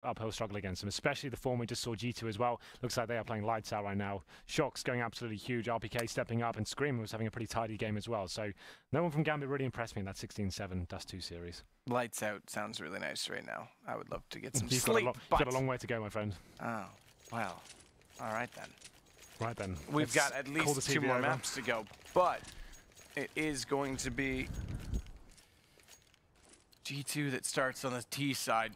uphill struggle against them, especially the form we just saw G2 as well. Looks like they are playing lights out right now. Shox going absolutely huge, RPK stepping up, and Scream was having a pretty tidy game as well. So no one from Gambit really impressed me in that 16-7 Dust 2 series. Lights out sounds really nice right now. I would love to get some You've sleep. Got a long way to go, my friend. Oh, well. All right then. Right then. We've got at least 2 more maps to go, but it is going to be G2 that starts on the T side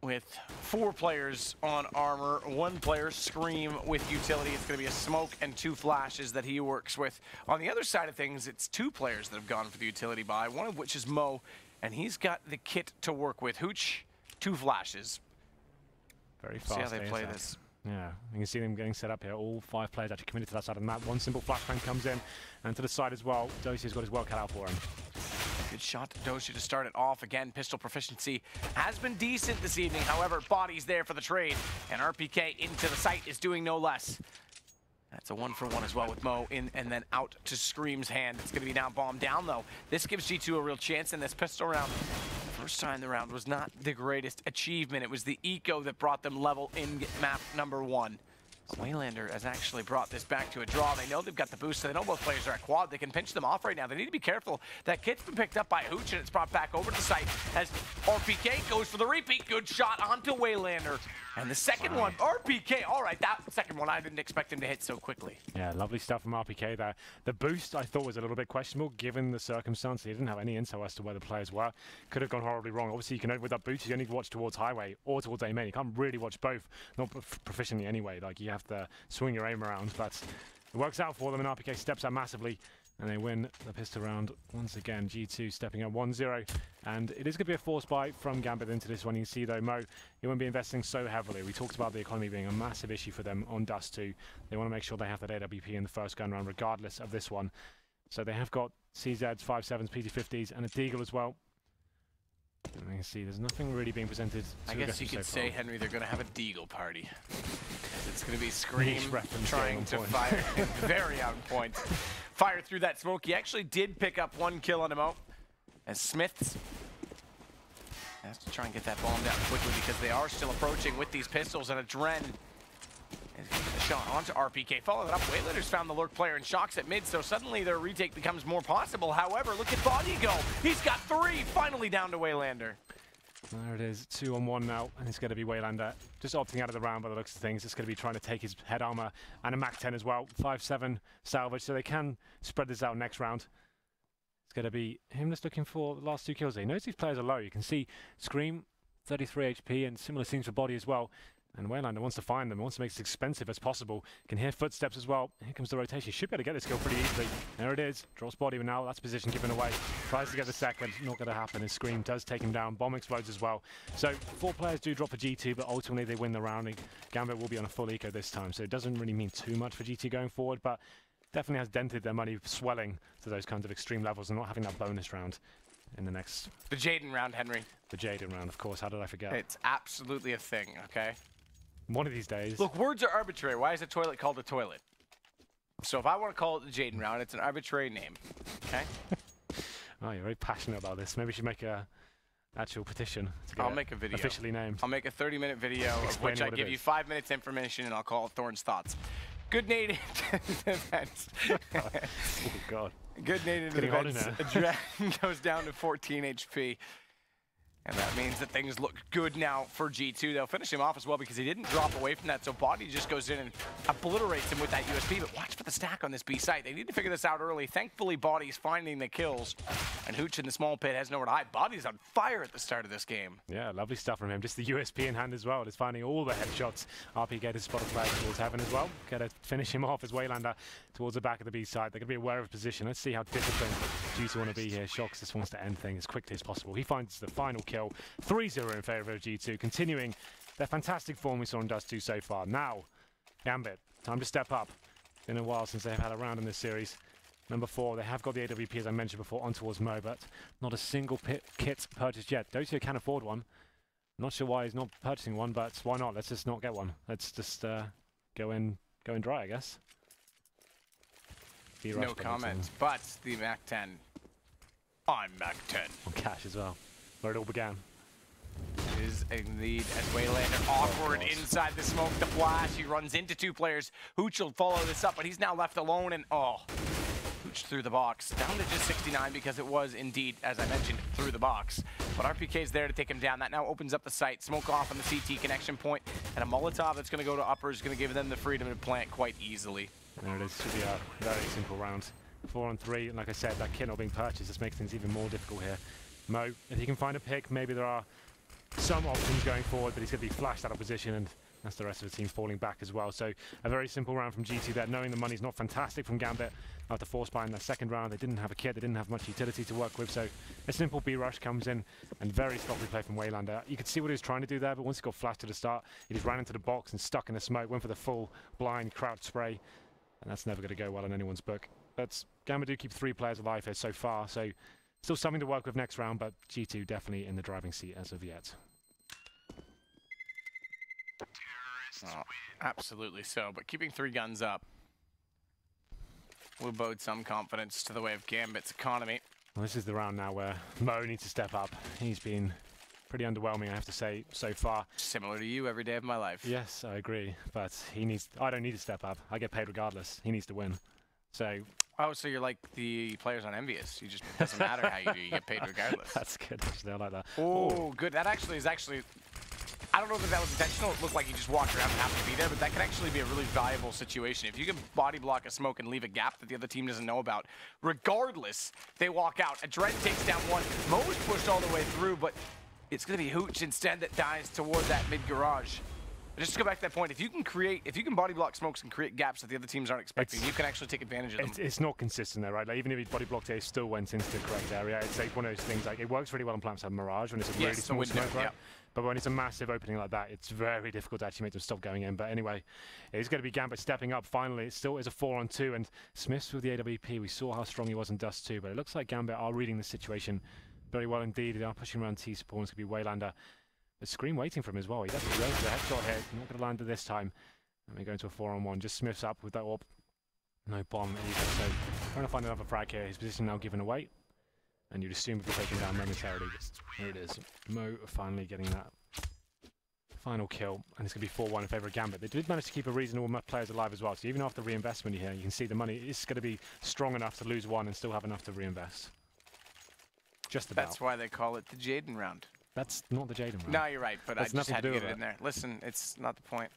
with 4 players on armor, 1 player Scream with utility. It's going to be a smoke and 2 flashes that he works with. On the other side of things, it's 2 players that have gone for the utility buy, one of which is Mo, and he's got the kit to work with. Hooch, 2 flashes. Very fast. See how they play this. Yeah, you can see them getting set up here. All 5 players actually committed to that side of the map. 1 simple flashbang comes in, and to the side as well. Dosie's got his work cut out for him. Good shot to Doshi to start it off. Again, pistol proficiency has been decent this evening. However, body's there for the trade, and RPK into the site is doing no less. That's a 1-for-1 as well with Mo in and then out to Scream's hand. It's going to be now bombed down, though. This gives G2 a real chance in this pistol round. First time the round was not the greatest achievement. It was the eco that brought them level in map number 1. Waylander has actually brought this back to a draw. They know they've got the boost, so they know both players are at quad. They can pinch them off right now. They need to be careful. That kit's been picked up by Hooch, and it's brought back over to the site as RPK goes for the repeat. Good shot onto Waylander. And the second one, RPK. All right, that second one, I didn't expect him to hit so quickly. Yeah, lovely stuff from RPK there. The boost, I thought, was a little bit questionable, given the circumstance. He didn't have any intel as to where the players were. Could have gone horribly wrong. Obviously, you can, with that boost, you only watch towards highway or towards A main. You can't really watch both, not proficiently anyway. Like, you have to swing your aim around, but it works out for them, and RPK steps up massively, and they win the pistol round once again. G2 stepping up 1-0, and it is going to be a force buy from Gambit into this one. You can see, though, Mo, you won't be investing so heavily. We talked about the economy being a massive issue for them on Dust 2. They want to make sure they have that AWP in the first gun round, regardless of this one. So they have got CZs, 5.7s, PT50s, and a Deagle as well. And you can see there's nothing really being presented. I guess you could say, Henry, they're going to have a Deagle party. It's going to be Scream trying to fire. Very on point. Fire through that smoke. He actually did pick up 1 kill on him out. As Smiths has to try and get that bomb down quickly because they are still approaching with these pistols, and a Dren is getting the shot onto RPK. Follow that up. Waylander's found the lurk player and Shox at mid, so suddenly their retake becomes more possible. However, look at Body go. He's got 3, finally down to Waylander. There it is, 2-on-1 now, and it's going to be Waylander just opting out of the round by the looks of things. It's going to be trying to take his head armor and a Mac 10 as well. 5.7 salvage, so they can spread this out next round. It's going to be him just looking for the last 2 kills. He knows these players are low. You can see Scream, 33 HP, and similar scenes for Body as well. And Waylander wants to find them, wants to make it as expensive as possible. Can hear footsteps as well. Here comes the rotation. Should be able to get this kill pretty easily. There it is. Drops Body, but now that's position given away. Tries to get the second. Not going to happen. His Scream does take him down. Bomb explodes as well. So 4 players do drop a G2, but ultimately they win the round. Gambit will be on a full eco this time, so it doesn't really mean too much for G2 going forward, but definitely has dented their money swelling to those kinds of extreme levels and not having that bonus round in the next... The Jaden round, Henry. The Jaden round, of course. How did I forget? It's absolutely a thing, okay? One of these days. Look, words are arbitrary. Why is a toilet called a toilet? So if I want to call it the Jaden round, it's an arbitrary name, okay? Oh, you're very passionate about this. Maybe we should make a actual petition to get I'll make a video. Officially named. I'll make a 30-minute video of which I give you 5 minutes information, and I'll call it Thorn's Thoughts. Good native events. Oh, God. Good native events. Dragon goes down to 14 HP. And that means that things look good now for G2. They'll finish him off as well because he didn't drop away from that. So Body just goes in and obliterates him with that USP. But watch for the stack on this B site. They need to figure this out early. Thankfully, Body's finding the kills. And Hooch in the small pit has nowhere to hide. Body's on fire at the start of this game. Yeah, lovely stuff from him. Just the USP in hand as well. Just finding all the headshots. RP get his spot of flag towards heaven as well. Got to finish him off as Waylander towards the back of the B side. They're going to be aware of position. Let's see how disciplined G2 want to be here. Shox just wants to end things as quickly as possible. He finds the final kill. 3-0 in favour of G2, continuing their fantastic form we saw in Dust 2 so far. Now, Gambit, time to step up. Been a while since they've had a round in this series. Number 4, they have got the AWP, as I mentioned before, on towards Mo, but not a single kit purchased yet. Docio can afford one. Not sure why he's not purchasing one, but why not? Let's just not get one. Let's just go in dry, I guess. No comment, but the Mac 10. I'm Mac 10. On cash as well, where it all began. is indeed as Waylander awkward inside the smoke. The flash, he runs into two players. Hooch will follow this up, but he's now left alone, and Hooch through the box. Down to just 69 because it was indeed, as I mentioned, through the box. But RPK's there to take him down. That now opens up the site. Smoke off on the CT connection point, and a Molotov that's going to go to upper is going to give them the freedom to plant quite easily. There it is. Should be a very simple round. 4 on 3, and like I said, that kit not being purchased just makes things even more difficult here. Mo, if he can find a pick, maybe there are some options going forward, but he's going to be flashed out of position, and that's the rest of the team falling back as well. So a very simple round from G2 there, knowing the money's not fantastic from Gambit after force buy in the second round. They didn't have a kit, they didn't have much utility to work with, so a simple B rush comes in, and very sloppy play from Waylander. You could see what he was trying to do there, but once he got flashed to the start, he just ran into the box and stuck in the smoke, went for the full blind crouch spray, and that's never going to go well in anyone's book. But Gambit do keep 3 players alive here so far, so still something to work with next round, but G2 definitely in the driving seat as of yet. Oh, absolutely so, but keeping 3 guns up will bode some confidence to the way of Gambit's economy. Well, this is the round now where Mo needs to step up. He's been pretty underwhelming, I have to say, so far. Similar to you every day of my life. Yes, I agree, but he needs. I don't need to step up. I get paid regardless. He needs to win. So. Oh, so you're like the players on Envious. You just, it doesn't matter how you do, you get paid regardless. That's good, actually. I like that. Oh, good. That actually is actually. I don't know if that was intentional. It looked like he just walked around and happened to be there, but that can actually be a really valuable situation. If you can body block a smoke and leave a gap that the other team doesn't know about, regardless, they walk out. Adren takes down one. Mo is pushed all the way through, but it's going to be Hooch instead that dies toward that mid-garage. Just to go back to that point, if you can body block smokes and create gaps that the other teams aren't expecting, you can actually take advantage of them. It's not consistent though, right? Like, even if he body blocked it, it still went into the correct area. It's like one of those things, like it works really well on plants like Mirage when it's a really small smoke, right? Yeah. But when it's a massive opening like that, it's very difficult to actually make them stop going in. But anyway, it's going to be Gambit stepping up finally. It still is a 4 on 2, and Smith's with the AWP. We saw how strong he was in Dust 2, but it looks like Gambit are reading the situation very well indeed. They are pushing around T-spawn. It's going to be Waylander. But Scream waiting for him as well. He doesn't go for the headshot here. Not going to land it this time. And we go into a 4 on 1. Just Smith's up with that AWP. No bomb either. So trying to find another frag here. His position now given away. And you'd assume he'd be taken down momentarily. Here it is. Mo finally getting that final kill. And it's going to be 4-1 in favour of Gambit. They did manage to keep a reasonable amount of players alive as well. So even after reinvestment here, you can see the money is going to be strong enough to lose 1 and still have enough to reinvest. Just about. That's why they call it the Jaden round. That's not the Jaden round. No, you're right, but I just had to get it in there. Listen, it's not the point.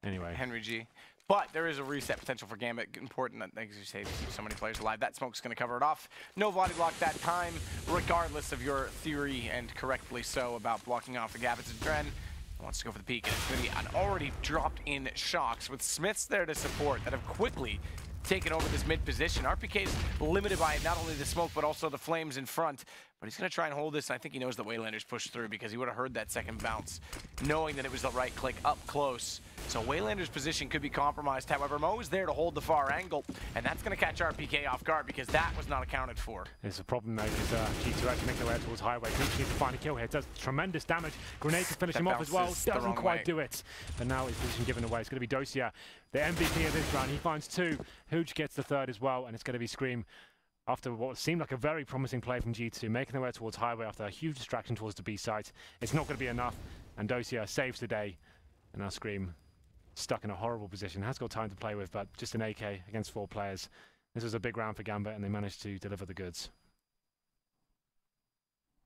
Anyway. Henry G. But there is a reset potential for Gambit. Important, as you say, to keep so many players alive. That smoke's going to cover it off. No body block that time, regardless of your theory, and correctly so, about blocking off the gap. It's Adren wants to go for the peak, and it's going to be an already dropped in Shocks with Smiths there to support that have quickly taken over this mid position. RPK's limited by not only the smoke, but also the flames in front. But he's going to try and hold this. I think he knows that Waylander's pushed through because he would have heard that second bounce, knowing that it was the right click up close. So Waylander's position could be compromised. However, Mo is there to hold the far angle, and that's going to catch RPK off guard because that was not accounted for. There's a problem though, is G2 actually make their way towards Highway. Hooch needs to find a kill here. It does tremendous damage. Grenade to finish him off as well. Doesn't quite do it. But now his position given away. It's going to be Dosia, the MVP of this round. He finds 2. Hooch gets the 3rd as well, and it's going to be Scream. After what seemed like a very promising play from G2, making their way towards Highway after a huge distraction towards the B site. It's not going to be enough, and Dosia saves the day. And now Scream stuck in a horrible position. Has got time to play with, but just an AK against 4 players. This was a big round for Gambit, and they managed to deliver the goods.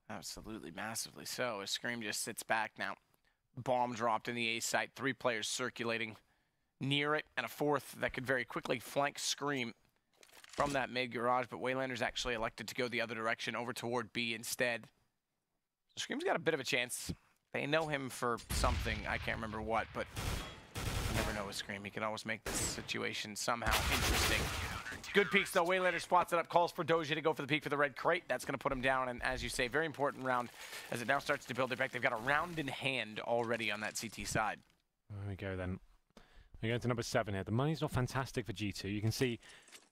Absolutely, massively so. As Scream just sits back now. Bomb dropped in the A site. 3 players circulating near it, and a 4th that could very quickly flank Scream from that mid garage, but Waylander's actually elected to go the other direction over toward B instead. So Scream's got a bit of a chance. They know him for something, I can't remember what, but you never know with Scream. He can always make this situation somehow interesting. Good peeks though. Waylander spots it up, calls for Doja to go for the peek for the red crate. That's going to put him down, and as you say, very important round as it now starts to build it back. They've got a round in hand already on that CT side. There we go then. We're going to number 7 here. The money's not fantastic for G2. You can see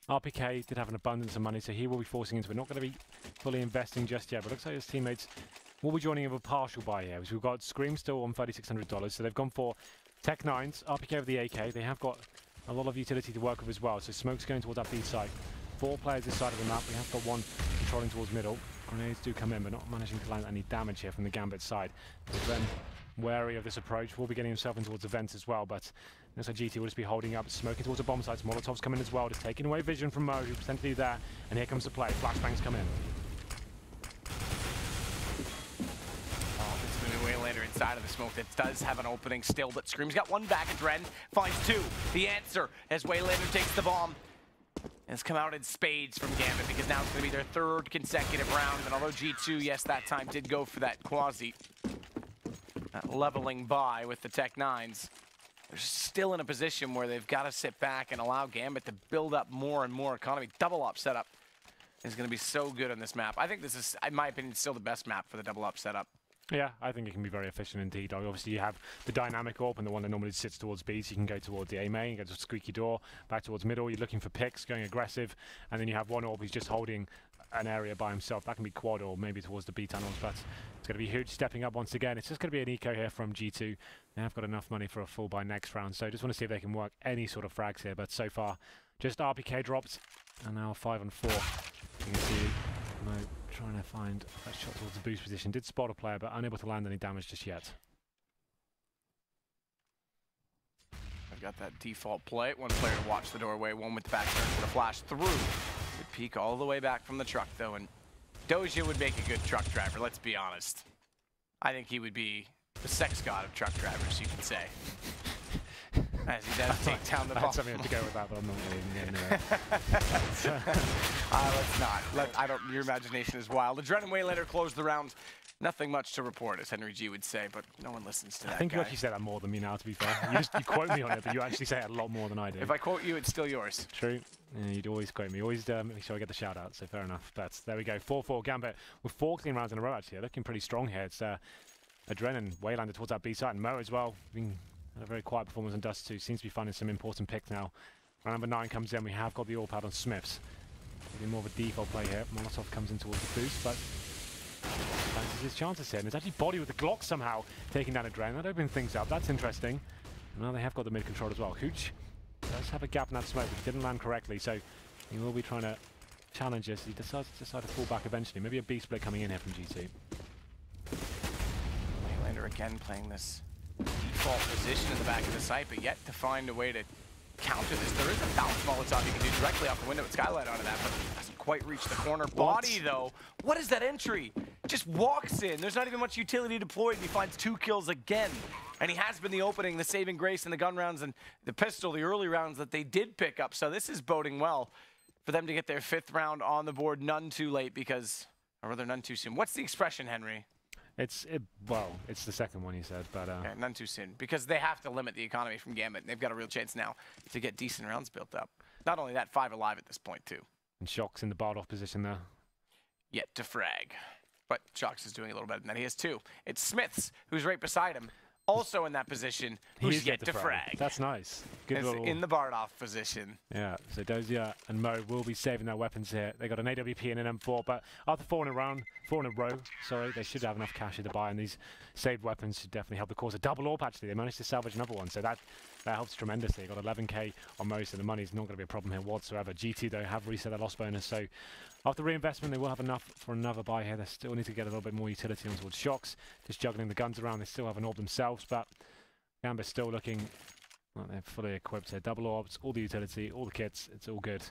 RPK did have an abundance of money, so he will be forcing into it. Not going to be fully investing just yet, but looks like his teammates will be joining him with a partial buy here. So we've got Scream still on $3,600, so they've gone for Tech 9s, RPK with the AK. They have got a lot of utility to work with as well, so Smoke's going towards that B side. 4 players this side of the map. We have got 1 controlling towards middle. Grenades do come in, but not managing to land any damage here from the Gambit side. Then wary of this approach, will be getting himself in towards the vents as well, but looks like GT will just be holding up, smoking towards the bomb sites. Molotov's coming as well, just taking away vision from Mo, who's potentially there, and here comes the play. Flashbangs come in. Waylander inside of the smoke that does have an opening still, but Scream's got one back, and Dren finds two. The answer as Waylander takes the bomb. Has come out in spades from Gambit because now it's going to be their third consecutive round. And although G2, yes, that time did go for that quasi leveling by with the Tech 9s, they're still in a position where they've got to sit back and allow Gambit to build up more and more economy. Double op setup is going to be so good on this map. I think this is, in my opinion, still the best map for the double op setup. Yeah, I think it can be very efficient indeed. Obviously, you have the dynamic AWP and the one that normally sits towards B, so you can go towards the A main, go to squeaky door, back towards middle. You're looking for picks, going aggressive, and then you have one AWP who's just holding an area by himself. That can be quad or maybe towards the B tunnels, but it's going to be huge stepping up once again. It's just going to be an eco here from G2. They have got enough money for a full buy next round, so just want to see if they can work any sort of frags here, but so far, just RPK dropped, and now 5 on 4. You can see Mo trying to find that shot towards the boost position. Did spot a player, but unable to land any damage just yet. I've got that default play. One player to watch the doorway, one with the back turn for the flash through. Would peek all the way back from the truck, though, and Doja would make a good truck driver, let's be honest. I think he would be the sex god of truck drivers, you could say. As he does take down the ball. I had something to go with that, but I'm not going to anyway. Let's not. I don't. Your imagination is wild. Adrenaline Waylander closed the round. Nothing much to report, as Henry G would say, but no one listens to that. I think you actually say that more than me now, to be fair. You quote me on it, but you actually say it a lot more than I do. If I quote you, it's still yours. True. Yeah, you'd always quote me. Always make sure I get the shout out, so fair enough. But there we go. 4-4 Gambit with 4 clean rounds in a row, actually. Looking pretty strong here. It's Adrenaline Waylander towards that B side, and Mo as well. Had a very quiet performance on Dust 2. Seems to be finding some important picks now. Round number 9 comes in. We have got the AWP out on Smiths. Maybe more of a default play here. Molotov comes in towards the boost, but fancies his chances here. And it's actually Body with the Glock somehow taking down Adrenaline. That opened things up. That's interesting. And now they have got the mid control as well. Hooch does have a gap in that smoke, but he didn't land correctly, so he will be trying to challenge this. He decides to fall back eventually. Maybe a B split coming in here from G2. Waylander again playing this default position in the back of the site, but yet to find a way to counter this. There is a bounce Molotov you can do directly off the window with Skylight onto that, but doesn't quite reach the corner. Body, though, what is that entry? Just walks in. There's not even much utility deployed, and he finds 2 kills again. And he has been the opening, the saving grace in the gun rounds and the pistol, the early rounds that they did pick up. So this is boding well for them to get their 5th round on the board. None too late because, or rather none too soon. What's the expression, Henry? Well, it's the second one you said, but okay, none too soon, because they have to limit the economy from Gambit, and they've got a real chance now to get decent rounds built up. Not only that, 5 alive at this point, too. And Shock's in the barred off position there. Yet to frag. But Shocks is doing a little better than that. He has 2. It's Smiths, who's right beside him, also in that position, who's yet to frag. That's nice. Good little... in the barred off position. Yeah, so Dozier and Mo will be saving their weapons here. They got an AWP and an M4, but after 4 in a row, sorry, they should have enough cash to buy, and these saved weapons should definitely help the cause. A double AWP, actually. They managed to salvage another one, so that helps tremendously. They got 11k on Mo, so the money's not going to be a problem here whatsoever. GT, though, have reset their loss bonus, so after reinvestment, they will have enough for another buy here. They still need to get a little bit more utility on towards Shocks. Just juggling the guns around. They still have an AWP themselves, but Gambit's still looking like they're fully equipped here. Double AWPs, all the utility, all the kits. It's all good.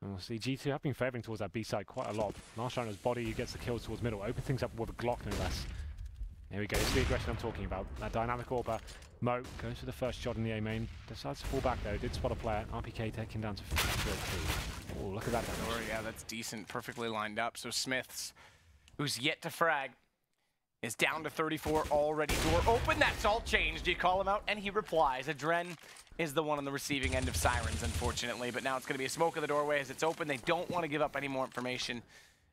And we'll see G2 have been favouring towards that B side quite a lot. Last round was Body who gets the kills towards middle. Open things up with a Glock, no less. Here we go. It's the aggression I'm talking about. That dynamic AWP. Mo goes for the first shot in the A main. Decides to fall back though. Did spot a player. RPK taking down to 3. Oh, look at that damage. Yeah, that's decent. Perfectly lined up. So Smiths, who's yet to frag, is down to 34 already. Door open. That's all changed. You call him out, and he replies. Adren is the one on the receiving end of sirens, unfortunately. But now it's going to be a smoke of the doorway as it's open. They don't want to give up any more information.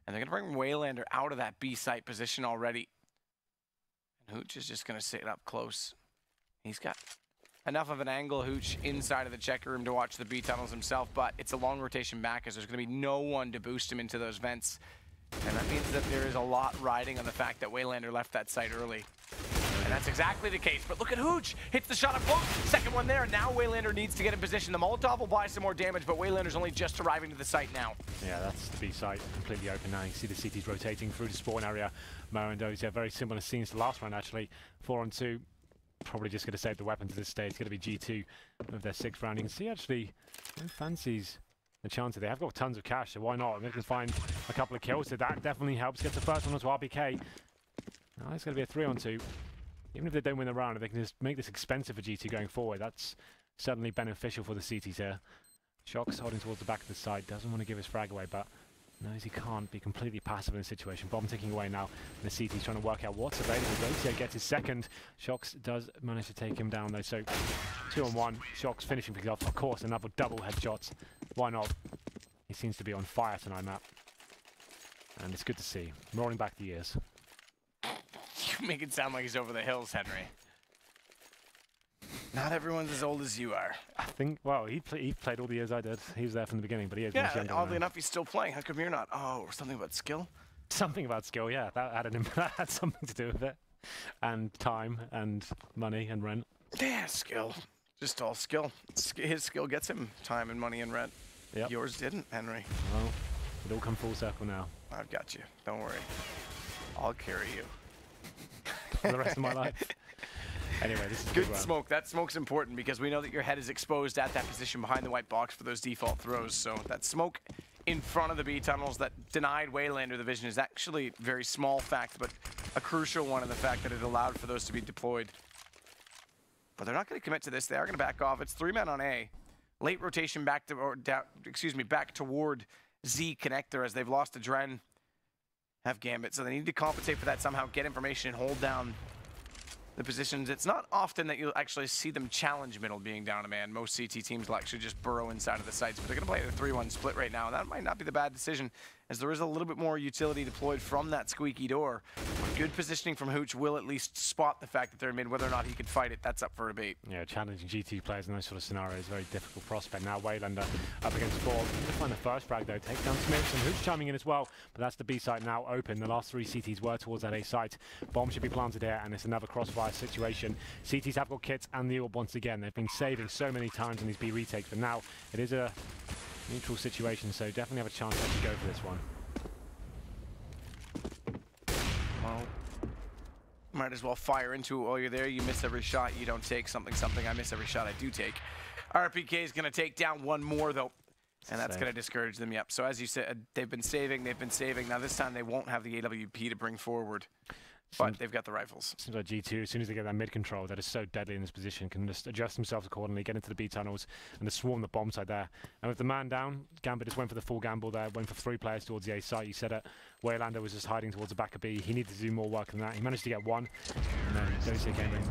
And they're going to bring Waylander out of that B site position already. And Hooch is just going to sit up close. He's got enough of an angle, Hooch, inside of the checker room to watch the B tunnels himself. But it's a long rotation back as there's going to be no one to boost him into those vents. And that means that there is a lot riding on the fact that Waylander left that site early. And that's exactly the case. But look at Hooch. Hits the shot up close. Second one there. Now Waylander needs to get in position. The Molotov will buy some more damage, but Waylander's only just arriving to the site now. Yeah, that's the B site. Completely open now. You see the CTs rotating through the spawn area. Mo and Dozier, very similar scenes to the last round, actually. 4-on-2. Probably just going to save the weapons at this stage. It's going to be G2 of their 6th round. You can see, actually, no fancies the chance. They have got tons of cash, so why not? They can find a couple of kills, so that definitely helps. Get the first one onto RBK. Now it's going to be a 3-on-2. Even if they don't win the round, if they can just make this expensive for G2 going forward, that's certainly beneficial for the CTs here. Shock's holding towards the back of the side, doesn't want to give his frag away, but knows he can't be completely passive in the situation. Bomb ticking away now, and the CT's trying to work out what's available. Dozier gets his second. Shocks does manage to take him down though, so 2-on-1. Shocks finishing things off. Of course, another double headshots. Why not? He seems to be on fire tonight, Matt. And it's good to see. Rolling back the years. You make it sound like he's over the hills, Henry. Not everyone's as old as you are. I think, well, he played all the years I did. He was there from the beginning, but he is much younger. Yeah, oddly enough, he's still playing. How come you're not? Oh, something about skill? Something about skill, yeah. That had something to do with it. And time, and money, and rent. Yeah, skill. Just all skill. His skill gets him time and money and rent. Yep. Yours didn't, Henry. Well, it all come full circle now. I've got you. Don't worry. I'll carry you. For the rest of my life. Anyway, this is good smoke. That smoke's important because we know that your head is exposed at that position behind the white box for those default throws. So that smoke in front of the B tunnels that denied Waylander the vision is actually a very small fact, but a crucial one in the fact that it allowed for those to be deployed. But they're not going to commit to this. They are going to back off. It's 3 men on A. Late rotation back to, back toward Z connector as they've lost Adren. Have Gambit, so they need to compensate for that somehow, get information, and hold down the positions. It's not often that you'll actually see them challenge middle being down a man. Most CT teams will actually just burrow inside of the sites, but they're going to play the 3-1 split right now, and that might not be the bad decision, as there is a little bit more utility deployed from that squeaky door. Good positioning from Hooch will at least spot the fact that they're in mid. Whether or not he can fight it, that's up for debate. Yeah, challenging GT players in those sort of scenarios, very difficult prospect. Now Waylander up against 4. He'll find the first frag though, take down Smith, and Hooch chiming in as well, but that's the B site now open. The last 3 CTs were towards that A site. Bomb should be planted here, and it's another crossfire situation. CTs have got kits and the orb once again. They've been saving so many times in these B retakes, but now it is a neutral situation, so definitely have a chance to go for this one. Well, might as well fire into it while you're there. You miss every shot you don't take. Something. I miss every shot I do take. RPK is going to take down one more, though, and that's going to discourage them. Yep. So as you said, they've been saving. Now this time they won't have the AWP to bring forward. But they've got the rifles. Seems like G2, as soon as they get that mid control, that is so deadly in this position, can just adjust themselves accordingly, get into the B tunnels, and just swarm the bomb side there. And with the man down, Gambit just went for the full gamble there, went for 3 players towards the A site. You said it. Waylander was just hiding towards the back of B. He needed to do more work than that. He managed to get 1, and then Dozier came in.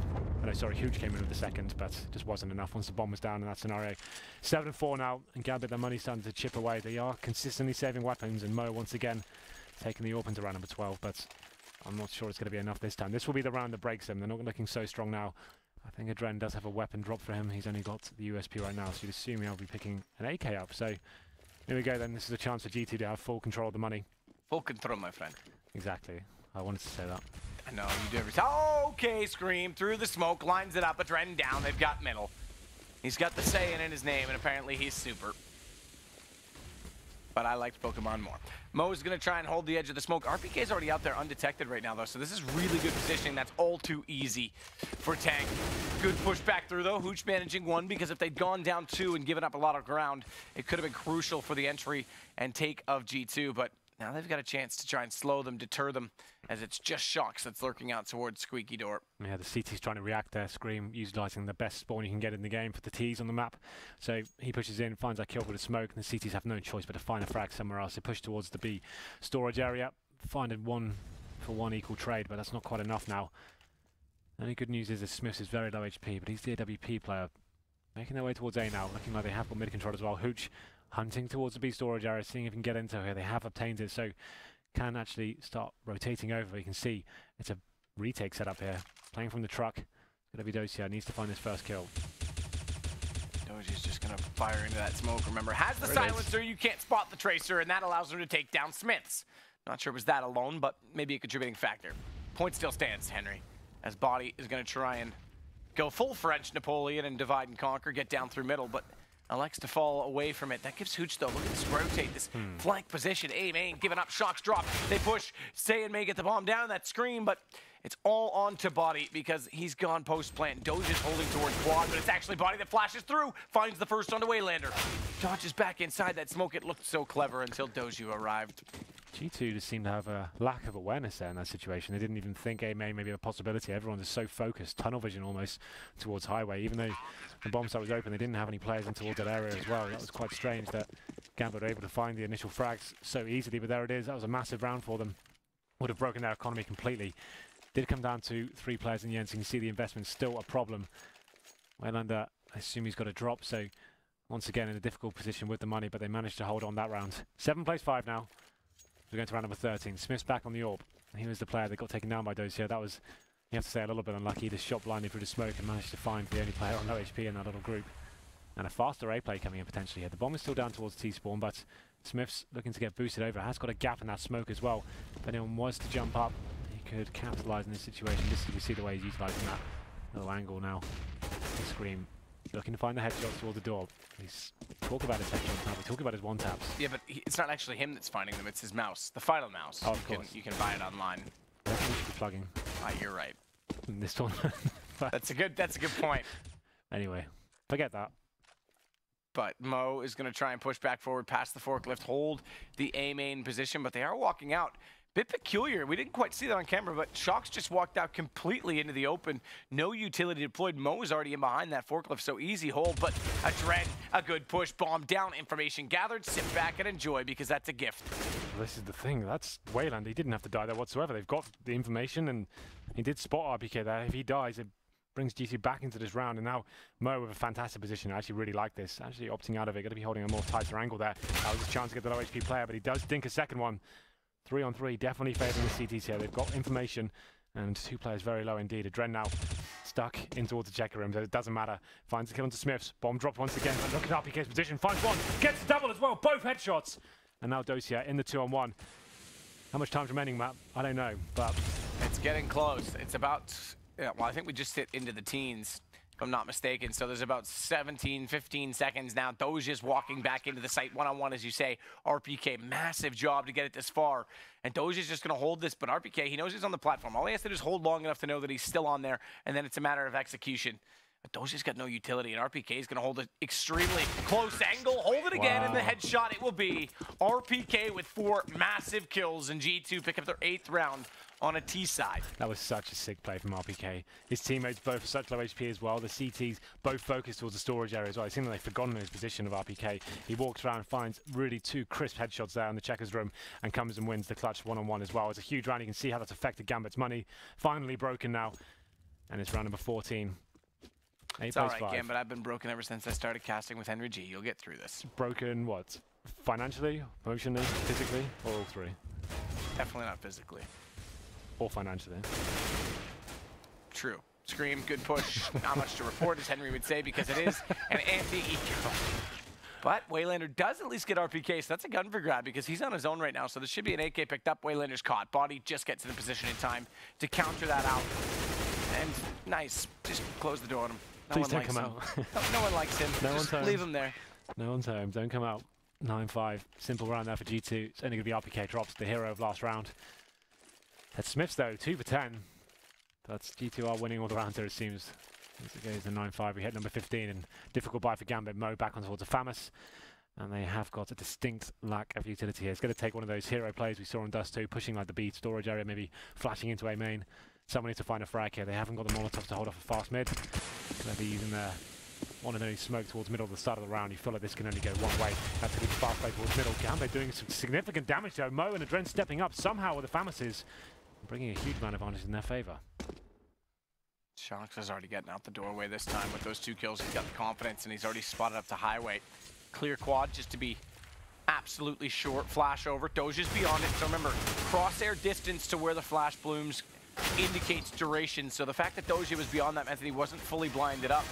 Oh, no, sorry, Hooch came in with the second, but just wasn't enough once the bomb was down in that scenario. 7-4 now, and Gambit, their money's starting to chip away. They are consistently saving weapons, and Mo once again taking the AWP into round number 12, but I'm not sure it's going to be enough this time. This will be the round that breaks them. They're not looking so strong now. I think Adren does have a weapon drop for him. He's only got the USP right now, so you'd assume he'll be picking an AK up. So here we go then. This is a chance for GT to have full control of the money. Full control, my friend. Exactly. I wanted to say that. I know, you do every time. Okay, Scream through the smoke, lines it up. Adren down. They've got middle. He's got the saying in his name, and apparently he's super. But I liked Pokemon more. Mo's going to try and hold the edge of the smoke. RPK's already out there undetected right now, though, so this is really good positioning. That's all too easy for Tank. Good push back through, though. Hooch managing 1, because if they'd gone down 2 and given up a lot of ground, it could have been crucial for the entry and take of G2, but now they've got a chance to try and slow them, deter them, as it's just Shocks that's lurking out towards Squeaky Door. Yeah, the CT's trying to react there. Scream utilising the best spawn you can get in the game for the T's on the map. So he pushes in, finds that kill with a smoke, and the CTs have no choice but to find a frag somewhere else. They push towards the B storage area, finding 1-for-1 equal trade, but that's not quite enough now. The only good news is that Smith is very low HP, but he's the AWP player. Making their way towards A now, looking like they have got mid control as well. Hooch hunting towards the B storage area, seeing if he can get into here. They have obtained it, so can actually start rotating over. You can see it's a retake setup here. Playing from the truck. It's going to be Dozier. Needs to find his first kill. Dozier's just going to fire into that smoke. Remember, has the silencer. You can't spot the tracer, and that allows him to take down Smiths. Not sure it was that alone, but maybe a contributing factor. Point still stands, Henry. as Body is going to try and go full French Napoleon and divide and conquer, get down through middle, but elects to fall away from it. That gives Hooch, though, look at this rotate, this flank position. A-Main giving up, Shock's drop. They push, Say and May get the bomb down, that screen, but it's all on to Body because he's gone post-plant. Doge is holding towards Quad, but it's actually Body that flashes through, finds the first on the Waylander. Dodges back inside that smoke. It looked so clever until Doju arrived. G2 just seemed to have a lack of awareness there in that situation. They didn't even think A-Main may be a possibility. Everyone was so focused, tunnel vision almost, towards Highway. Even though the bomb site was open, they didn't have any players in towards that area as well. That was quite strange that Gambit were able to find the initial frags so easily, but there it is. That was a massive round for them. Would have broken their economy completely. Did come down to 3 players in the end, so you can see the investment's still a problem. Waylander, I assume he's got a drop, so once again in a difficult position with the money, but they managed to hold on that round. 7 plays 5 now. We're going to round number 13. Smith's back on the AWP. He was the player that got taken down by Dozier. That was, you have to say, a little bit unlucky. He just shot blindly through the smoke and managed to find the only player on low HP in that little group. And a faster A play coming in potentially here. The bomb is still down towards T-spawn, but Smith's looking to get boosted over. Has got a gap in that smoke as well. If anyone was to jump up, he could capitalise in this situation. Just so you see the way he's utilising that little angle now. Scream. Looking to find the headshots towards the door. He's talking about his headshots now. We're talking about his one taps. Yeah, but it's not actually him that's finding them. It's his mouse, the final mouse. Oh, of course. You can buy it online. I reckon we should be plugging. You're right. In this one. That's a good point. Anyway, forget that. But Mo is going to try and push back forward past the forklift, hold the A-Main position, but they are walking out. Bit peculiar. We didn't quite see that on camera, but Shox just walked out completely into the open. No utility deployed. Mo is already in behind that forklift, so easy hold, but a dread, a good push, bomb down, information gathered, sit back and enjoy because that's a gift. Well, this is the thing. That's Wayland. He didn't have to die there whatsoever. They've got the information, and he did spot RPK there. If he dies, it brings GT back into this round, and now Mo with a fantastic position. I actually really like this. Actually opting out of it. Going to be holding a more tighter angle there. That was his chance to get the low HP player, but he does dink a second one. 3-on-3, definitely favouring the CTs here. They've got information, and 2 players very low indeed. Adren now stuck in towards the checker room, so it doesn't matter. Finds the kill onto Smiths. Bomb drop once again, but look at RPK's position. Finds one, gets the double as well, both headshots. And now Dozier in the 2-on-1. How much time's remaining, Matt? I don't know, but it's getting close. It's about, yeah, well, I think we just hit into the teens, if I'm not mistaken. So there's about 17, 15 seconds now. Dozier's walking back into the site one-on-one, as you say. RPK, massive job to get it this far. And Dozier's just going to hold this, but RPK, he knows he's on the platform. All he has to do is hold long enough to know that he's still on there, and then it's a matter of execution. But Dozier's got no utility, and RPK is going to hold it extremely close angle. Hold it again, and the headshot it will be. RPK with 4 massive kills, and G2 pick up their 8th round on a T side. That was such a sick play from RPK. His teammates both such low HP as well. The CTs both focused towards the storage area as well. It seemed like they've forgotten his position of RPK. He walks around and finds really 2 crisp headshots there in the checkers room and comes and wins the clutch one-on-one as well. It's a huge round. You can see how that's affected Gambit's money. Finally broken now. And it's round number 14. It's all right, Gambit. I've been broken ever since I started casting with Henry G. You'll get through this. Broken what? Financially, emotionally, physically, or all 3? Definitely not physically. Or financially. True. Scream, good push. Not much to report, as Henry would say, because it is an anti-eco. But Waylander does at least get RPK, so that's a gun for grab because he's on his own right now. So there should be an AK picked up. Waylander's caught. Body just gets in a position in time to counter that out. And nice. Just close the door on him. Please don't come out. No one likes him. Just leave him there. No one's home. Don't come out. 9-5. Simple round there for G2. It's only going to be RPK drops, the hero of last round. That's Smiths though, 2 for 10. That's G2 are winning all the rounds there, it seems. As it goes to 9-5, we hit number 15, and difficult buy for Gambit. Mo back on towards the Famus, and they have got a distinct lack of utility here. It's going to take one of those hero plays we saw on Dust 2, pushing like the B storage area, maybe flashing into A main. Someone needs to find a frag here. They haven't got the Molotov to hold off a fast mid. Going to be using their one and only smoke towards middle at the start of the round. You feel like this can only go one way. That's a good fast play towards middle. Gambit doing some significant damage though. Mo and Adren stepping up somehow with the Famuses, bringing a huge amount of advantage in their favor. Shox is already getting out the doorway this time with those 2 kills. He's got the confidence, and he's already spotted up to Highway. Clear quad just to be absolutely short. Flash over. Dozier's beyond it. So remember, crosshair distance to where the flash blooms indicates duration. So the fact that Dozier was beyond that meant that he wasn't fully blinded up.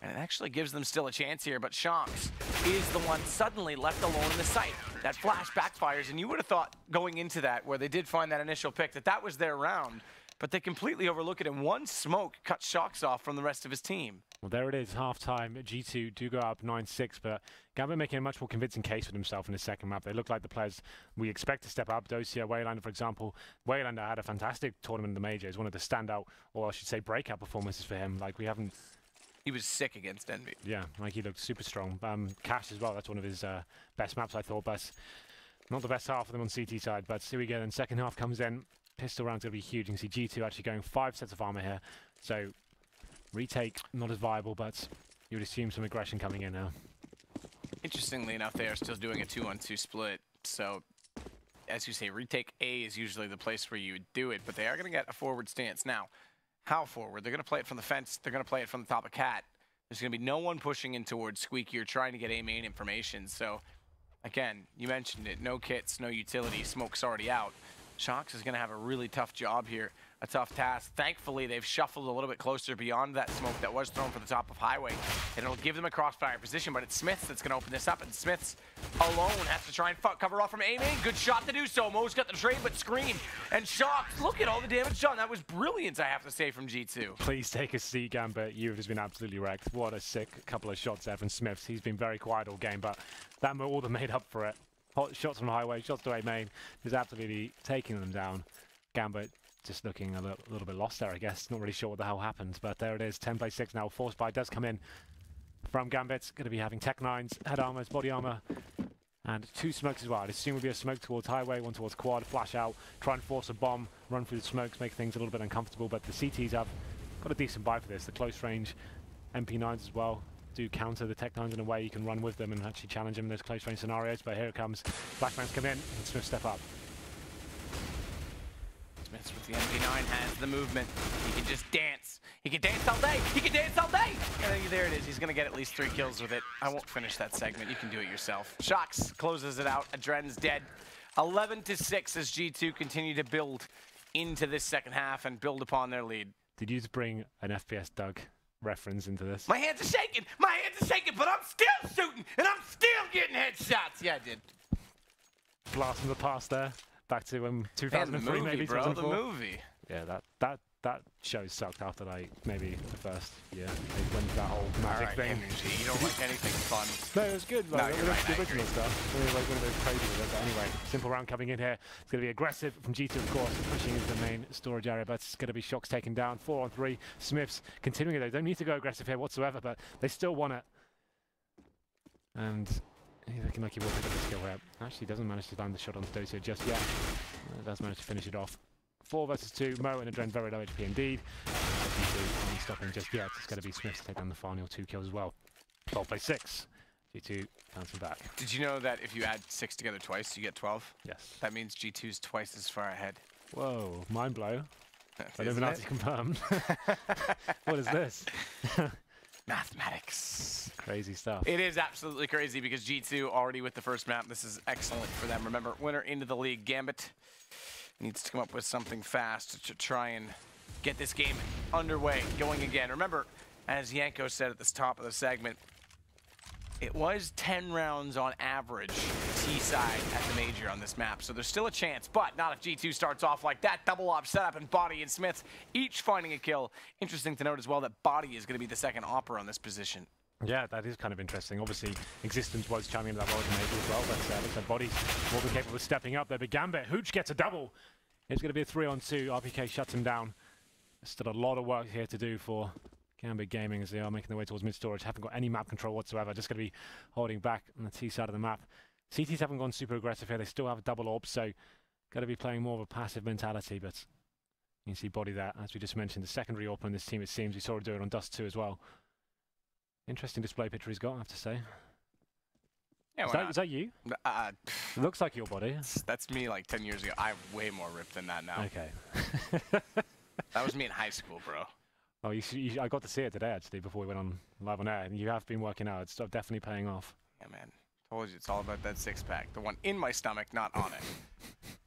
And it actually gives them still a chance here, but Shox is the one suddenly left alone in the site. That flash backfires, and you would have thought going into that, where they did find that initial pick, that that was their round. but they completely overlook it, and one smoke cuts Shocks off from the rest of his team. Well, there it is, half-time. G2 do go up 9-6, but Gambit making a much more convincing case for himself in his second map. They look like the players we expect to step up. Dosia, Waylander, for example. Waylander had a fantastic tournament in the major. It's one of the standout, or I should say breakout performances for him. Like, we haven't... He was sick against Envy. Yeah, like he looked super strong. Cash as well, that's one of his best maps, I thought, but not the best half of them on CT side. But here we go, then second half comes in. Pistol round's going to be huge. You can see G2 actually going 5 sets of armor here. So... retake, not as viable, but you would assume some aggression coming in now. Interestingly enough, they are still doing a 2-on-2 split. So, as you say, retake A is usually the place where you would do it, but they are going to get a forward stance. Now, how forward? They're going to play it from the fence. They're going to play it from the top of Cat. There's going to be no one pushing in towards Squeaky or trying to get A main information. So, again, you mentioned it. No kits, no utility. Smoke's already out. Shocks is going to have a really tough job here. A tough task. Thankfully, they've shuffled a little bit closer beyond that smoke that was thrown for the top of Highway. And it'll give them a crossfire position, but it's Smiths that's going to open this up. And Smiths alone has to try and cover off from A-main. Good shot to do so. Mo's got the trade, but Scream and Shocks. Look at all the damage done. That was brilliant, I have to say, from G2. Please take a seat, Gambit. You've just been absolutely wrecked. What a sick couple of shots there from Smiths. He's been very quiet all game, but that more than made up for it. Hot shots from Highway, shots to A-main. He's absolutely taking them down. Gambit just looking a little bit lost there, I guess. Not really sure what the hell happened, but there it is. 10-6 now. Force buy does come in from Gambit. Going to be having Tech 9s, head armors, body armor, and 2 smokes as well. I'd assume would be a smoke towards Highway, one towards Quad, flash out, try and force a bomb, run through the smokes, make things a little bit uncomfortable, but the CTs have got a decent buy for this. The close range MP9s as well do counter the Tech 9s in a way you can run with them and actually challenge them in those close range scenarios, but here it comes. Blackman's come in, and Smith step up. Smiths with the MP9 has the movement. He can just dance. He can dance all day. He can dance all day. And there it is. He's going to get at least 3 kills with it. I won't finish that segment. You can do it yourself. Shocks closes it out. Adren's dead. 11-6 as G2 continue to build into this second half and build upon their lead. Did you just bring an FPS Doug reference into this? My hands are shaking. My hands are shaking, but I'm still shooting, and I'm still getting headshots. Yeah, I did. Blast from the past there. Back to 2003, the movie, maybe bro, 2004. the movie. Yeah, that show sucked after like maybe the first year. They went that whole magic thing. MG, you don't like anything fun. No, it was good. Like, No, you're right, the original stuff. We like, went a bit crazy with it. But anyway, simple round coming in here. It's going to be aggressive from G2, of course, pushing into the main storage area. But it's going to be Shocks taken down. 4-on-3. Smiths continuing it. They don't need to go aggressive here whatsoever, but they still want it. And he's looking like he will pick up the skill here. Actually, doesn't manage to land the shot on Dosia just yet. Does manage to finish it off. 4 versus 2. Mo and Adren very low HP indeed. G2 not stopping just yet. It's going to be Smith to take down the final 2 kills as well. 12-6. G2 bouncing back. Did you know that if you add 6 together twice, you get 12? Yes. That means G2's twice as far ahead. Whoa, mind blow. Isn't Illuminati confirmed. What is this? Mathematics. Crazy stuff. It is absolutely crazy because G2 already with the first map. This is excellent for them. Remember, winner into the league. Gambit needs to come up with something fast to try and get this game underway, going again. Remember, as Yanko said at the top of the segment, it was 10 rounds on average T-side at the major on this map, so there's still a chance, but not if G2 starts off like that. Double op setup, and Body and Smiths each finding a kill. Interesting to note as well that Body is going to be the second opera on this position. Yeah, that is kind of interesting. Obviously, Existence was chiming into that role major as well, but looks like Body's more than capable of stepping up there. But Gambit, Hooch gets a double. It's going to be a 3-on-2. RPK shuts him down. There's still a lot of work here to do for Gambit Gaming as they are making their way towards mid-storage. Haven't got any map control whatsoever. Just going to be holding back on the T side of the map. CTs haven't gone super aggressive here. They still have a double orb, so going to be playing more of a passive mentality. But you can see Body there, as we just mentioned, the secondary orb on this team, it seems. We saw him do it on Dust 2 as well. Interesting display picture he's got, I have to say. Yeah, is that you? It looks like your Body. That's me like 10 years ago. I'm way more ripped than that now. Okay. That was me in high school, bro. Oh, I got to see it today, actually, before we went on live on air. And you have been working out. It's definitely paying off. Yeah, man. Told you, it's all about that six-pack. The one in my stomach, not on it.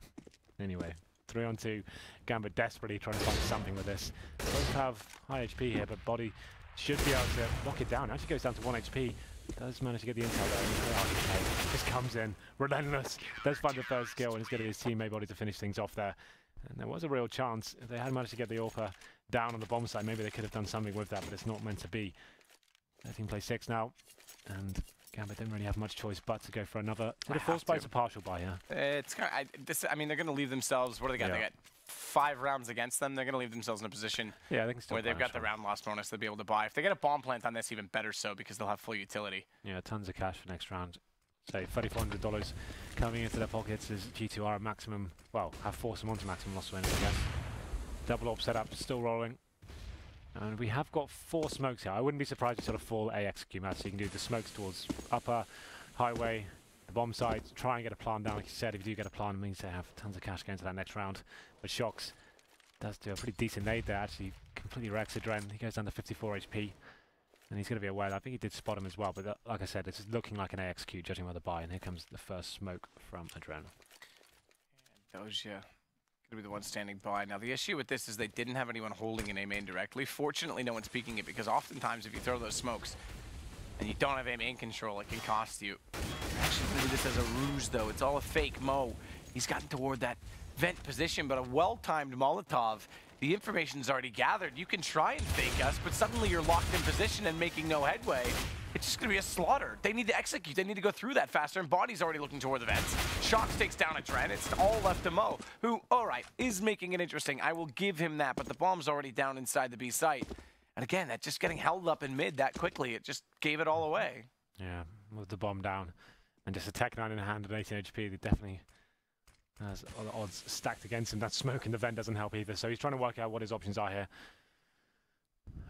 Anyway, 3-on-2. Gambit desperately trying to find something with this. Both have high HP here, but Body should be able to lock it down. Actually goes down to 1 HP. Does manage to get the intel there. Just comes in, relentless. Does find the first kill, and it's going to be his teammate Body to finish things off there. And there was a real chance. If they had managed to get the AWPer down on the bomb side, maybe they could have done something with that, but it's not meant to be. 13 plays 6 now, and Gambit didn't really have much choice but to go for another. Did a force buy to partial buy, yeah? It's kind of, I mean, they're going to leave themselves. What do they got? Yeah. They got 5 rounds against them. They're going to leave themselves in a position they can still where they've got the round loss bonus they'll be able to buy. If they get a bomb plant on this, even better so, because they'll have full utility. Yeah, tons of cash for next round. Say $3,400 coming into their pockets as G2 are at maximum, well, have forced them onto maximum loss wins, I guess. Double AWP setup, still rolling. And we have got 4 smokes here. I wouldn't be surprised if sort of full A execute match. So you can do the smokes towards upper, highway, the bomb side, try and get a plant down. Like you said, if you do get a plant, it means they have tons of cash going to that next round. But Shox does do a pretty decent nade there, actually completely wrecks Adren. He goes down to 54 HP. And he's going to be aware. I think he did spot him as well, but like I said, it's looking like an AXQ, judging by the buy. And here comes the first smoke from Adren. And Doja going to be the one standing by. Now, the issue with this is they didn't have anyone holding an A main directly. Fortunately, no one's peeking it, because oftentimes if you throw those smokes and you don't have A main control, it can cost you. Actually, going to do this as a ruse, though. It's all a fake. Mo, he's gotten toward that vent position, but a well-timed Molotov. The information's already gathered. You can try and fake us, but suddenly you're locked in position and making no headway. It's just going to be a slaughter. They need to execute. They need to go through that faster, and Body's already looking toward the vents. Shox takes down Adren. It's all left to Mo, who, all right, is making it interesting. I will give him that, but the bomb's already down inside the B site. And again, that just getting held up in mid that quickly, it just gave it all away. Yeah, with the bomb down and just a Tech 9 in hand and 18 HP, they definitely has odds stacked against him. That smoke in the vent doesn't help either, so he's trying to work out what his options are here.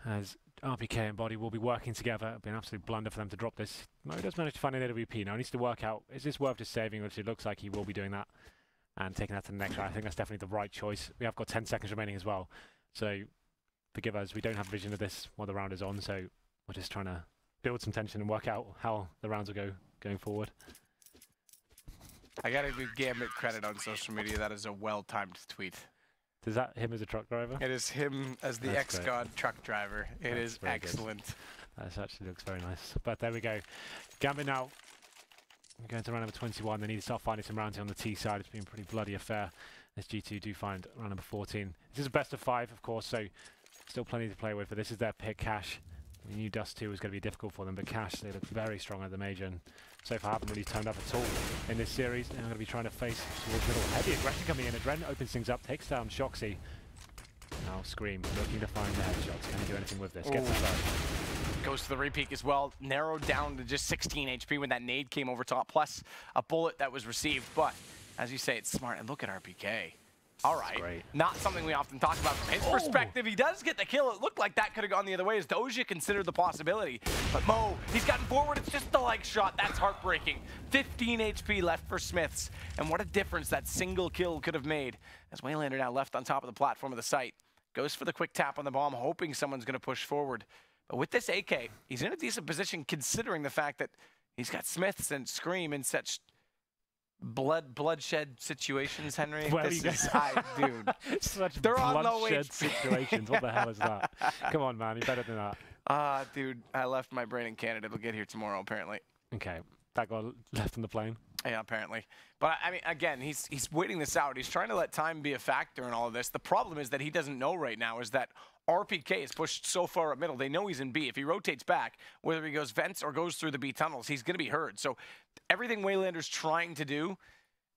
As RPK and Body will be working together, it'll be an absolute blunder for them to drop this. Mo does manage to find an AWP now. He needs to work out, is this worth just saving, which it looks like he will be doing that and taking that to the next round. I think that's definitely the right choice. We have got 10 seconds remaining as well, so forgive us, we don't have vision of this while the round is on, so we're just trying to build some tension and work out how the rounds will go going forward. I gotta give Gambit credit on social media. That is a well-timed tweet. Is that him as a truck driver? It is him as the ex-god truck driver. It is excellent. That actually looks very nice. But there we go. Gambit now. We're going to round number 21. They need to start finding some rounds here on the T side. It's been a pretty bloody affair. As G2 do find round number 14. This is a best of 5, of course, so still plenty to play with. But this is their pick. Cash. We knew Dust 2 was going to be difficult for them, but Cash, they look very strong at the major, and so far haven't really turned up at all in this series. They're going to be trying to face towards middle. Heavy aggression coming in. Adren opens things up, takes down Shoxy. Now Scream looking to find the headshots. Can he do anything with this? Gets the first. Goes to the repeat as well. Narrowed down to just 16 HP when that nade came over top, plus a bullet that was received. But as you say, it's smart. And look at RPK. All right, not something we often talk about from his perspective. He does get the kill. It looked like that could have gone the other way as Doja considered the possibility. But Mo, he's gotten forward. It's just the leg shot. That's heartbreaking. 15 HP left for Smiths. And what a difference that single kill could have made. As Waylander now left on top of the platform of the site. Goes for the quick tap on the bomb, hoping someone's going to push forward. But with this AK, he's in a decent position considering the fact that he's got Smiths and Scream in such bloodshed situations, Henry. Where this is, dude. Such they're on bloodshed situations. What the hell is that? Come on, man. You're better than that. Dude, I left my brain in Canada. It'll get here tomorrow, apparently. Okay. That got left on the plane? Yeah, apparently. But, I mean, again, he's waiting this out. He's trying to let time be a factor in all of this. The problem is that he doesn't know right now is that RPK is pushed so far up middle. They know he's in B. If he rotates back, whether he goes vents or goes through the B tunnels, he's going to be heard. So everything Waylander's trying to do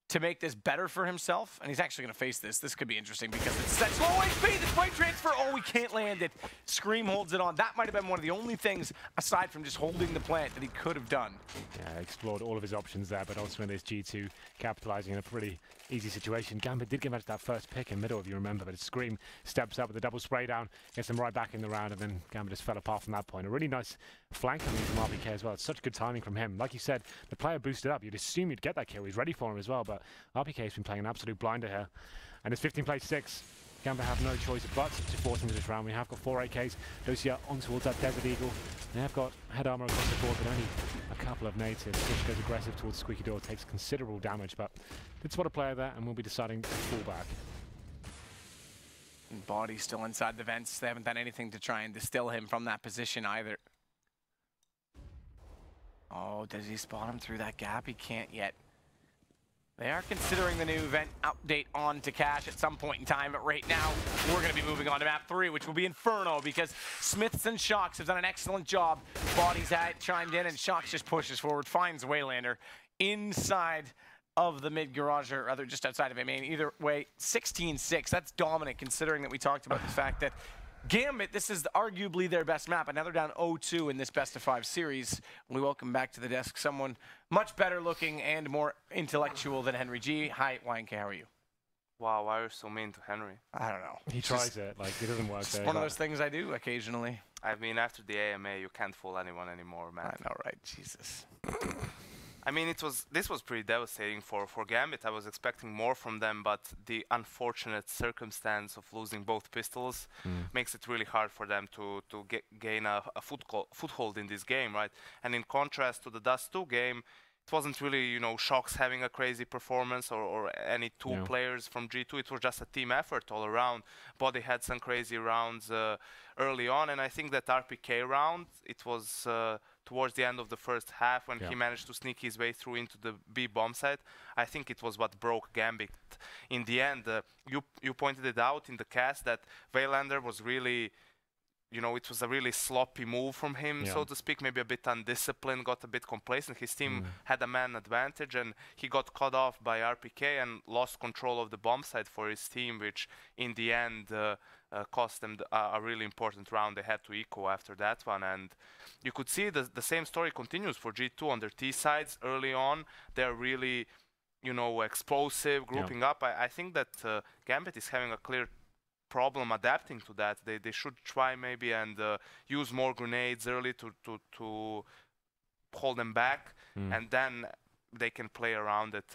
to make this better for himself, and he's actually going to face this. This could be interesting because it's such low HP. The spray transfer, oh, we can't land it. Scream holds it on. That might have been one of the only things, aside from just holding the plant, that he could have done. Yeah, explored all of his options there, but ultimately this G2 capitalizing in a pretty easy situation. Gambit did get back to that first pick in middle, if you remember, but Scream steps up with a double spray down, gets him right back in the round, and then Gambit just fell apart from that point. A really nice flank coming from RPK as well. It's such good timing from him. Like you said, the player boosted up. You'd assume you'd get that kill. He's ready for him as well, but RPK has been playing an absolute blinder here. And it's 15 plays 6. Gambit have no choice but to force into this round. We have got 4 AKs. Dosia on towards that Desert Eagle. They have got head armor across the board, but only a couple of natives. Switch goes aggressive towards Squeaky Door, takes considerable damage, but did spot a player there, and we'll be deciding to fall back. And Body's still inside the vents. They haven't done anything to try and distill him from that position either. Oh, does he spot him through that gap? He can't yet. They are considering the new vent update on to Cash at some point in time, but right now we're going to be moving on to map 3, which will be Inferno, because Smiths and Shocks have done an excellent job. Body's chimed in, and Shocks just pushes forward, finds Waylander inside of the mid garage, or rather just outside of it. I mean, either way, 16-6. That's dominant, considering that we talked about the fact that Gambit, this is arguably their best map, and now they're down 0-2 in this best-of-5 series. We welcome back to the desk someone much better looking and more intellectual than Henry G. Hi, YNK, how are you? Wow, why are you so mean to Henry? I don't know. He tries it, like, it doesn't work. It's one of those things I do occasionally. I mean, after the AMA, you can't fool anyone anymore, man. I know, right? Jesus. I mean, this was pretty devastating for Gambit. I was expecting more from them, but the unfortunate circumstance of losing both pistols makes it really hard for them to gain a foothold in this game, right? And in contrast to the Dust 2 game, it wasn't really, you know, Shocks having a crazy performance or any two players from G2. It was just a team effort all around. Body had some crazy rounds early on, and I think that RPK round, it was towards the end of the first half when he managed to sneak his way through into the B bomb site. I think it was what broke Gambit. In the end, you pointed it out in the cast that Waylander was really, you know, it was a really sloppy move from him, so to speak, maybe a bit undisciplined, got a bit complacent. His team had a man advantage, and he got cut off by RPK and lost control of the bomb site for his team, which in the end cost them a really important round. They had to eco after that one, and you could see the same story continues for G2 on their T sides early on. They're really, you know, explosive, grouping up. I think that Gambit is having a clear problem adapting to that. They should try maybe and use more grenades early to hold them back, and then they can play around it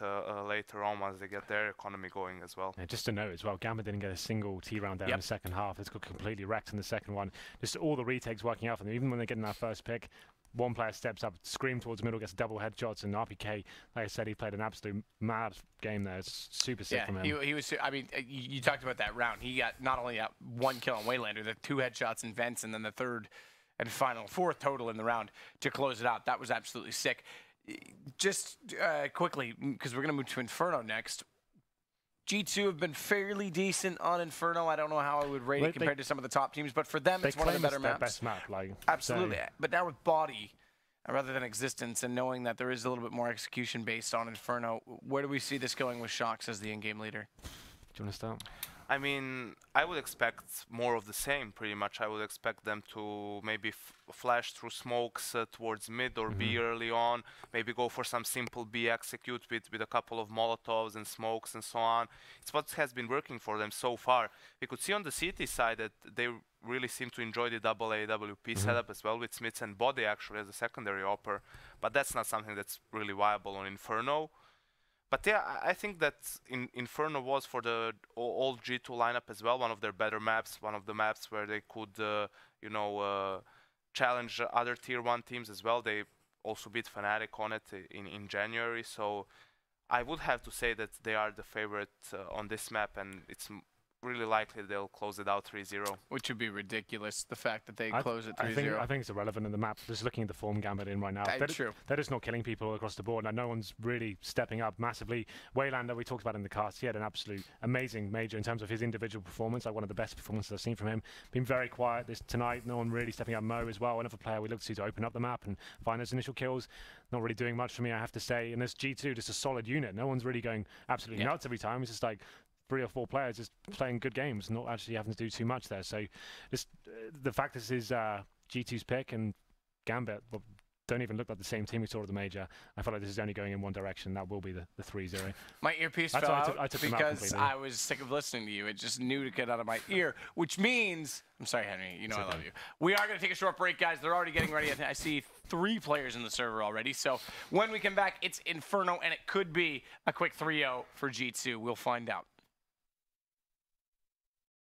later on once they get their economy going as well. Yeah, just to note as well, Gambit didn't get a single T round there in the second half. It's got completely wrecked in the second one. Just all the retakes working out for them. Even when they're getting that first pick, one player steps up, scream towards the middle, gets double headshots, and RPK, like I said, he played an absolute mad game there. It's super sick from him. He was. I mean, you talked about that round. He got not only one kill on Waylander, the 2 headshots in vents, and then the third and fourth total in the round to close it out. That was absolutely sick. Just quickly, because we're going to move to Inferno next. G2 have been fairly decent on Inferno. I don't know how I would rate it compared to some of the top teams, but for them, it's one of the better maps. Best map, like, absolutely. But now with Body, rather than Existence, and knowing that there is a little bit more execution based on Inferno, where do we see this going with Shocks as the in-game leader? Do you want to start? I mean, I would expect more of the same, pretty much. I would expect them to maybe flash through smokes towards mid or B early on, maybe go for some simple B execute with a couple of Molotovs and smokes and so on. It's what has been working for them so far. We could see on the CT side that they really seem to enjoy the double AWP setup as well, with Smiths and Body actually as a secondary opper, but that's not something that's really viable on Inferno. But yeah, I think that Inferno was, for the old G2 lineup as well, one of their better maps, one of the maps where they could, you know, challenge other tier 1 teams as well. They also beat Fnatic on it in January, so I would have to say that they are the favorite on this map, and it's really likely they'll close it out 3-0. Which would be ridiculous, the fact that they close it 3-0. I think it's irrelevant in the map. Just looking at the form Gambit in right now. They're just not killing people all across the board. Now, no one's really stepping up massively. Waylander, we talked about in the cast, he had an absolute amazing major in terms of his individual performance, like one of the best performances I've seen from him. Been very quiet tonight. No one really stepping up. Mo as well, another player we look to open up the map and find those initial kills. Not really doing much for me, I have to say. And this G2, just a solid unit. No one's really going absolutely nuts every time. It's just like 3 or 4 players just playing good games, not actually having to do too much there. So just the fact this is G2's pick, and Gambit don't even look like the same team we saw at the major. I feel like this is only going in one direction. That will be the 3-0. My earpiece fell out because I was sick of listening to you. It just knew to get out of my ear, which means, I'm sorry, Henry, you know I love you. We are going to take a short break, guys. They're already getting ready. I see 3 players in the server already. So when we come back, it's Inferno, and it could be a quick 3-0 for G2. We'll find out.